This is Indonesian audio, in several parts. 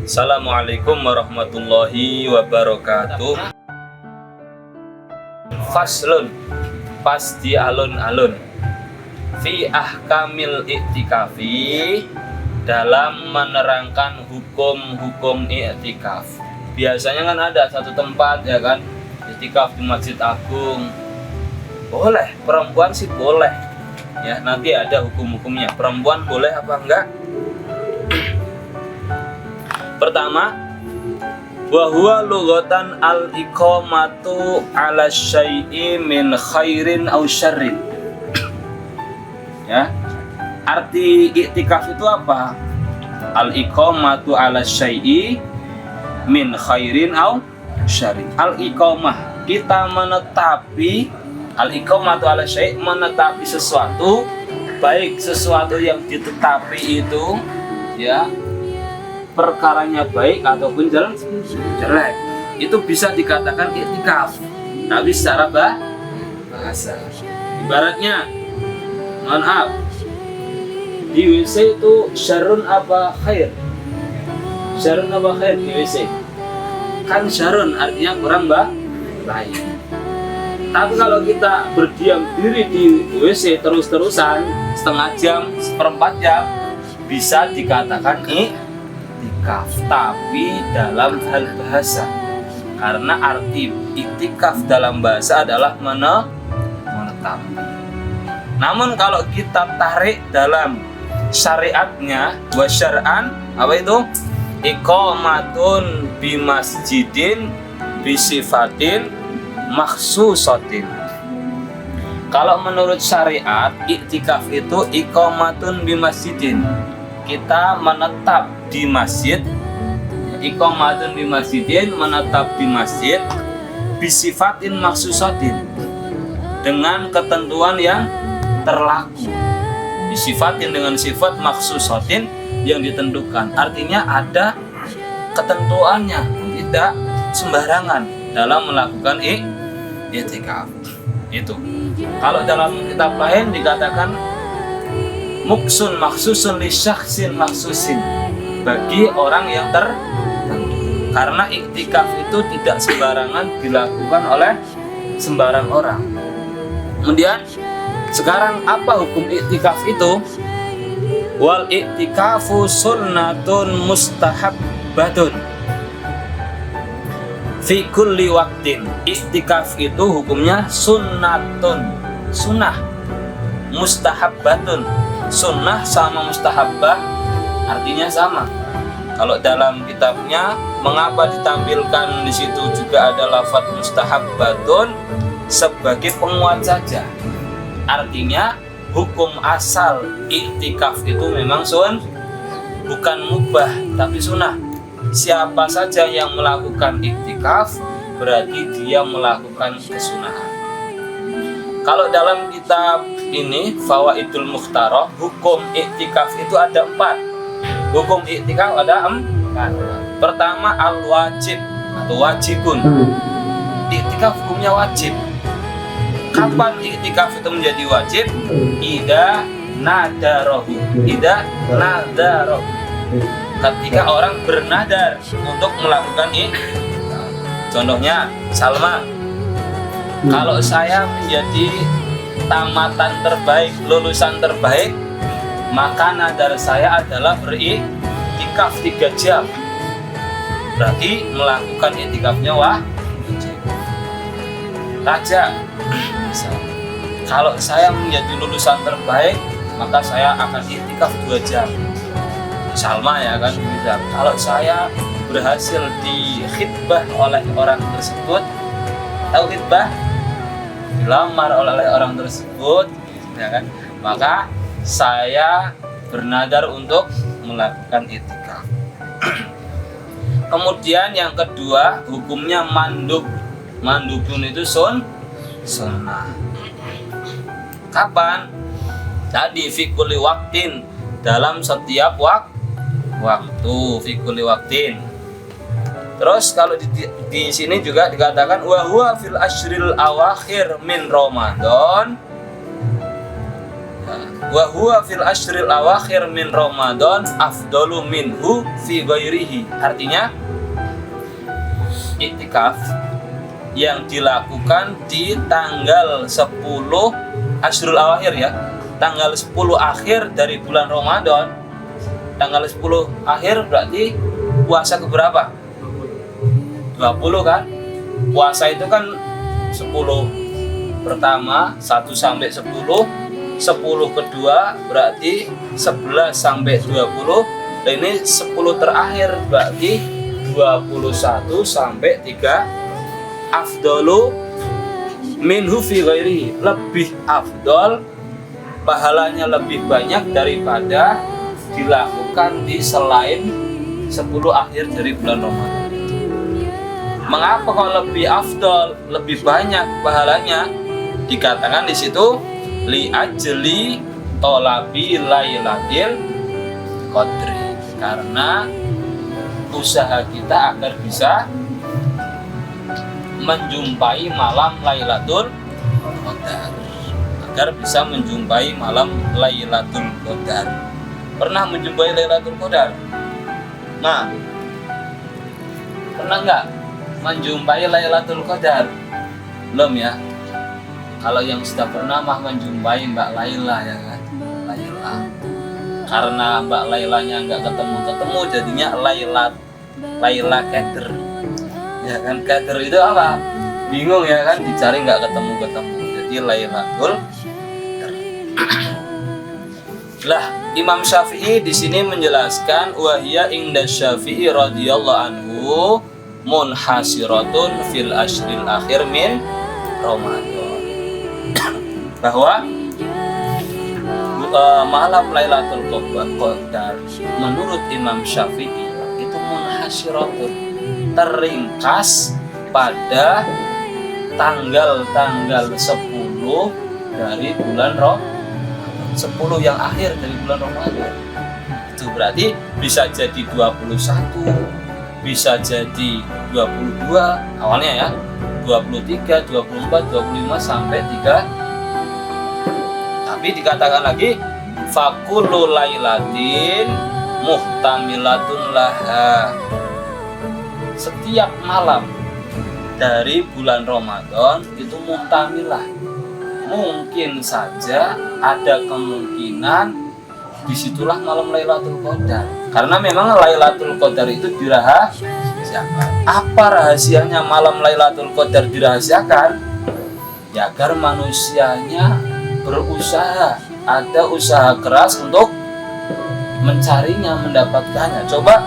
Assalamualaikum warahmatullahi wabarakatuh. Faslun, pas di alun-alun, fi ahkamil i'tikafi, dalam menerangkan hukum-hukum i'tikaf. Biasanya kan ada satu tempat ya kan, i'tikaf di Masjid Agung. Boleh, perempuan sih boleh. Ya, nanti ada hukum-hukumnya. Perempuan boleh apa enggak? Pertama, wa huwa lughatan al-iqamatu 'ala syai'i min khairin aw syarrin. Ya. Arti i'tikaf itu apa? Al-iqamatu 'ala syai'i min khairin aw syarrin. Al-iqamah, kita menetapi, al-iqamatu 'ala syai', menetapi sesuatu, baik sesuatu yang ditetapi itu ya perkaranya baik ataupun jelek, itu bisa dikatakan i'tikaf. Tapi secara bahasa, ibaratnya, mohon maaf, di WC itu syarun apa khair? Syarun apa khair di WC? Kan syarun artinya kurang baik. Tapi kalau kita berdiam diri di WC terus-terusan setengah jam, seperempat jam, bisa dikatakan i'tikaf, tapi dalam hal bahasa. Karena arti i'tikaf dalam bahasa adalah menetap. Namun kalau kita tarik dalam syariatnya, wa syar'an, apa itu? Iqamatun bi masjidin bi sifatin makhsusatin. Kalau menurut syariat, i'tikaf itu iqamatun bi masjidin, kita menetap di masjid. Iqamatun bi masjidin, menetap di masjid, bisifatin makhsusatin, dengan ketentuan yang terlaku. Bisifatin, dengan sifat makhsusatin yang ditentukan. Artinya ada ketentuannya, tidak sembarangan dalam melakukan i'tikaf. Itu. Kalau dalam kitab lain dikatakan muksun maksusun li syakhsin maksusin, bagi orang yang tertentu. Karena i'tikaf itu tidak sembarangan dilakukan oleh sembarang orang. Kemudian sekarang apa hukum i'tikaf itu? Wal i'tikafu sunnatun mustahabbatun fi kulli waqtin. I'tikaf itu hukumnya sunnatun, sunnah, mustahabbatun. Sunnah sama mustahabbah artinya sama. Kalau dalam kitabnya, mengapa ditampilkan di situ juga ada lafadz mustahabbatun sebagai penguat saja. Artinya hukum asal i'tikaf itu memang bukan mubah tapi sunnah. Siapa saja yang melakukan i'tikaf berarti dia melakukan kesunahan. Kalau dalam kitab ini Fawaidul Mukhtarah, hukum i'tikaf itu ada 4. Hukum i'tikaf ada 4. Pertama, al-wajib atau wajibun. I'tikaf hukumnya wajib. Kapan i'tikaf itu menjadi wajib? Idza nadarahu. Idza nadarahu. Ketika orang bernadar untuk melakukan i'tikaf. Contohnya, Salma, kalau saya menjadi tamatan terbaik, lulusan terbaik, maka nadar saya adalah beriktikaf 3 jam. Berarti melakukan iktikafnya wajib. Raja, kalau saya menjadi lulusan terbaik, maka saya akan iktikaf 2 jam. Salma ya kan, bisa. Kalau saya berhasil di khitbah oleh orang tersebut, tahu khitbah? Dilamar oleh orang tersebut, ya kan? Maka saya bernadar untuk melakukan i'tikaf. Kemudian yang kedua, hukumnya mandub. Mandubun itu sunnah. Kapan? Jadi fi kulli waqtin, dalam setiap waktu, fi kulli waqtin. Terus kalau di sini juga dikatakan wa huwa fil ashril awakhir min Ramadan. Nah, wa huwa fil ashril awakhir min Ramadan afdalu minhu fi ghairihi. Artinya iktikaf yang dilakukan di tanggal 10 ashrul awakhir ya, tanggal 10 akhir dari bulan Ramadan. Tanggal 10 akhir berarti puasa keberapa? 20 kan? Puasa itu kan 10 pertama 1 sampai 10 kedua berarti 11 sampai 20, dan ini 10 terakhir berarti 21 sampai 3. Afdalu minhu fi ghairihi, lebih afdol, pahalanya lebih banyak daripada dilakukan di selain 10 akhir dari bulan Ramadan. Mengapa kalau lebih afdol, lebih banyak pahalanya? Dikatakan di situ li ajli tolabi lailatil qadri, karena usaha kita agar bisa menjumpai malam Lailatul Qadar, agar bisa menjumpai malam Lailatul Qadar. Pernah menjumpai Lailatul Qadar? Nah, pernah nggak menjumpai Lailatul Qadar? Belum ya? Kalau yang sudah pernah mah menjumpai Mbak Laila ya kan? Laila. Karena Mbak Lailanya nggak ketemu, jadinya Laila Qadar. Ya kan, Qadar itu apa? Bingung ya kan, dicari nggak ketemu. Jadi Lailatul Qadar. Lah, Imam Syafi'i di sini menjelaskan wahya inda Syafi'i radhiyallahu anhu munhasiratun fil ashril akhir min Ramadan. Bahwa malam Lailatul Qadar menurut Imam Syafi'i itu munhasiratun, teringkas pada tanggal-tanggal 10 dari bulan Ramadan, 10 yang akhir dari bulan Ramadan. Itu berarti bisa jadi 21, bisa jadi 22 awalnya ya, 23, 24, 25 sampai 3. Tapi dikatakan lagi fakullu lailatin muhtamilatun laha, setiap malam dari bulan Ramadan itu muhtamilah, mungkin saja ada kemungkinan disitulah malam Lailatul Qadar, karena memang Lailatul Qadar itu dirahasiakan. Apa rahasianya malam Lailatul Qadar dirahasiakan? Ya, agar manusianya berusaha, ada usaha keras untuk mencarinya, mendapatkannya. Coba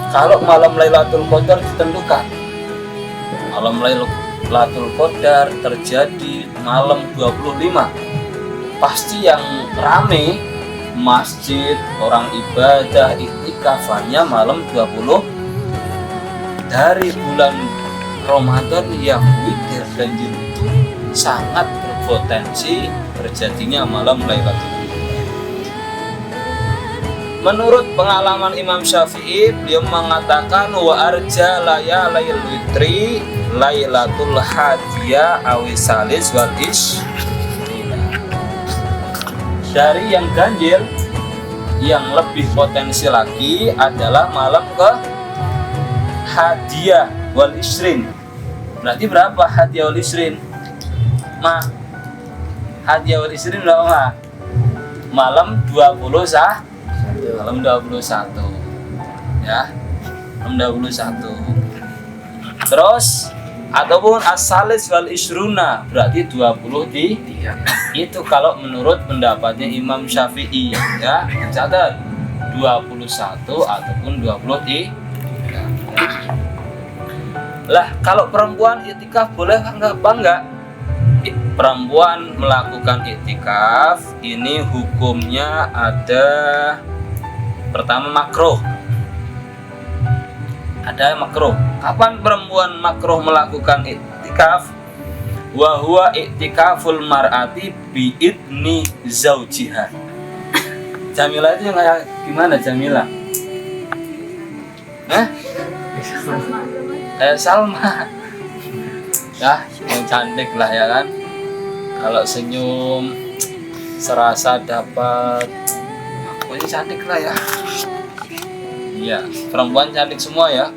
kalau malam Lailatul Qadar ditentukan, malam Lailatul Qadar terjadi malam 25, pasti yang rame masjid, orang ibadah, iktikafannya malam 20 dari bulan Ramadan yang witir ganjil itu sangat berpotensi terjadinya malam Lailatul Qadar. Menurut pengalaman Imam Syafi'i, beliau mengatakan wa arja layalil witri Lailatul Hadiyah awisalis wal ish. Dari yang ganjil, yang lebih potensi lagi adalah malam ke Hadiyah wal Isrin. Berarti berapa Hadiyah wal Isrin? Hadiyah wal Isrin berapa? Malam 20 sah. Malam 21. Ya. Malam 21. Terus ataupun as-salis wal isruna berarti 23. Itu kalau menurut pendapatnya Imam Syafi'i ya. Catat 21 ataupun 23. Lah, kalau perempuan iktikaf boleh apa enggak? Perempuan melakukan iktikaf ini hukumnya ada pertama makruh. Ada makruh. Kapan perempuan makruh melakukan iktikaf? Wa huwa iktikaful mar'ati bi idni zaujiha. Jamila itu yang kayak gimana Jamila? Kayak Salma. Ya, yang cantik lah ya kan. Kalau senyum serasa dapat pokoknya cantik lah ya. Iya, perempuan cantik semua ya.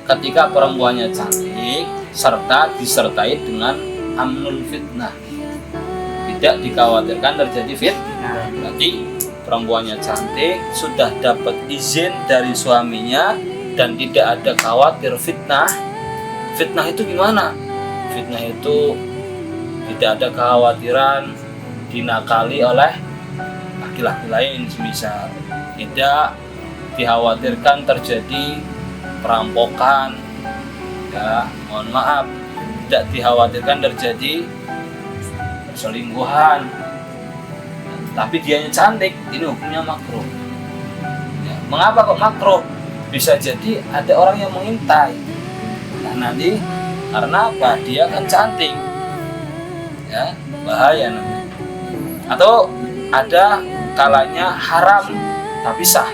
Ketika perempuannya cantik serta disertai dengan amnul fitnah, tidak dikhawatirkan terjadi fitnah. Berarti perempuannya cantik, sudah dapat izin dari suaminya dan tidak ada khawatir fitnah. Fitnah itu gimana? Fitnah itu tidak ada kekhawatiran dinakali oleh laki-laki lain, semisal tidak dikhawatirkan terjadi perampokan, ya mohon maaf, tidak dikhawatirkan terjadi perselingkuhan, tapi dianya cantik, ini hukumnya makruh. Ya, mengapa kok makruh? Bisa jadi ada orang yang mengintai. Nah nanti karena apa? Dia kan cantik, ya bahaya nanti. Atau ada kalanya haram tapi sah.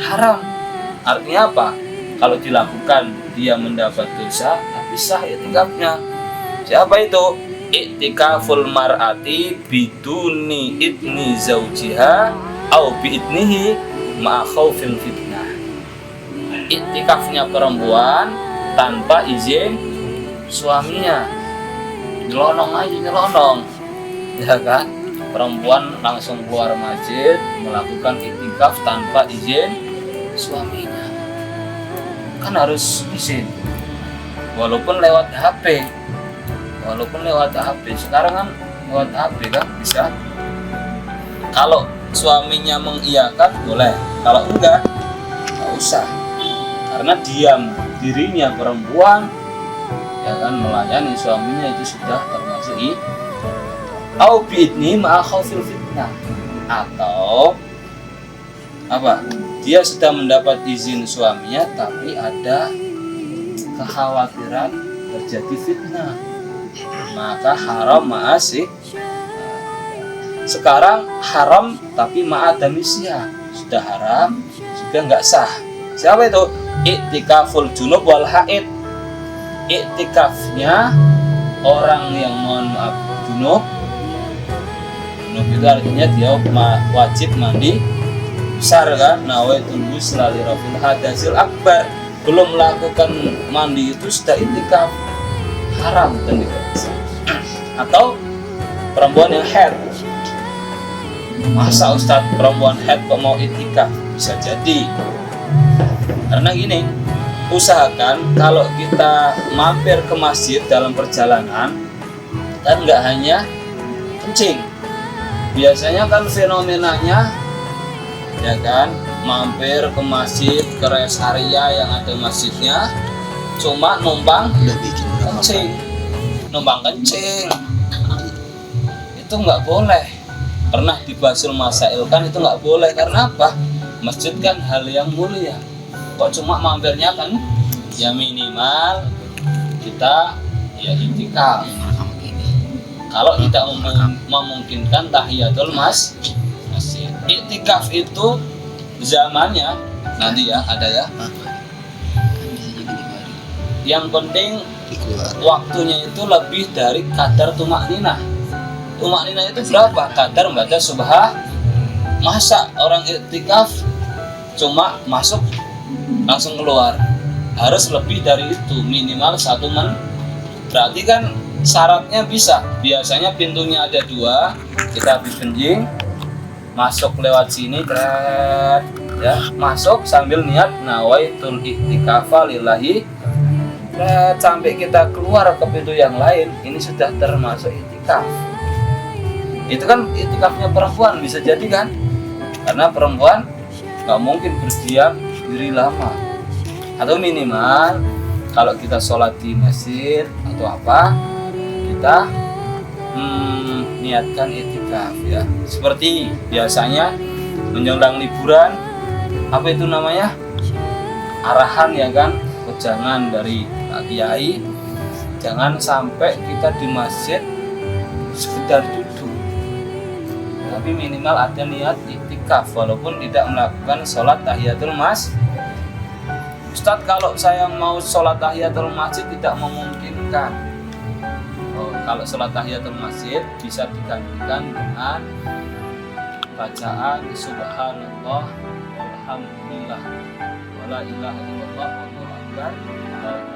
Haram artinya apa? Kalau dilakukan dia mendapat dosa tapi sah i'tikafnya. Siapa itu? I'tikaful mar'ati biduni idni zaujiha au biidnihi ma'a khaufil fitnah. I'tikafnya perempuan tanpa izin suaminya. Nyelonong aja, nyelonong, ya kan? Perempuan langsung keluar masjid melakukan i'tikaf tanpa izin suaminya. Kan harus izin, walaupun lewat HP. Sekarang kan lewat HP kan bisa. Kalau suaminya mengiyakan boleh, kalau enggak nggak usah. Karena diam dirinya perempuan, ya kan, melayani suaminya itu sudah termasuk au bi'idni ma'a khaufil fitnah, atau apa? Dia sudah mendapat izin suaminya tapi ada kekhawatiran terjadi fitnah, maka haram ma'asih. Sekarang haram tapi ma'adamisya, sudah haram, sudah nggak sah. Siapa itu? I'tikaful junub wal haid. I'tikafnya orang yang mohon maaf junub. Junub itu artinya dia wajib mandi besar kan, nawaitul ghusla li rafil hadasil akbar, belum melakukan mandi itu sudah i'tikaf, haram dan tidak bisa. Atau perempuan yang haid, masa Ustadz perempuan haid kok mau i'tikaf? Bisa jadi karena gini, usahakan kalau kita mampir ke masjid dalam perjalanan kan nggak hanya kencing. Biasanya kan fenomenanya, ya kan, mampir ke masjid, ke rest area yang ada masjidnya, cuma numpang kencing. Itu nggak boleh. Pernah dibahas masail kan itu nggak boleh. Karena apa? Masjid kan hal yang mulia. Kok cuma mampirnya kan ya minimal kita ya i'tikaf. Kalau tidak memungkinkan tahiyatul masjid. I'tikaf itu zamannya nanti ya ada ya. Yang penting waktunya itu lebih dari kadar tumakninah. Tumakninah itu berapa? Kadar membaca subha. Masa orang i'tikaf cuma masuk langsung keluar? Harus lebih dari itu, minimal 1 menit. Berarti kan syaratnya bisa. Biasanya pintunya ada 2, kita habis kencing, masuk lewat sini, ya, masuk sambil niat nawaitul i'tikafa lillahi, sampai kita keluar ke pintu yang lain, ini sudah termasuk i'tikaf. Itu kan i'tikafnya perempuan, bisa jadi kan? Karena perempuan nggak mungkin berdiam diri lama. Atau minimal kalau kita sholat di masjid atau apa, kita niatkan i'tikaf ya. Seperti biasanya menjelang liburan, apa itu namanya, arahan ya kan, jangan dari Pak Kiai, jangan sampai kita di masjid sekedar duduk, tapi minimal ada niat i'tikaf walaupun tidak melakukan sholat tahiyatul masjid. Ustadz, kalau saya mau sholat tahiyatul masjid tidak memungkinkan. kalau sholat tahiyatul masjid bisa digantikan dengan bacaan subhanallah walhamdulillah wala ilaha illallah wallahu akbar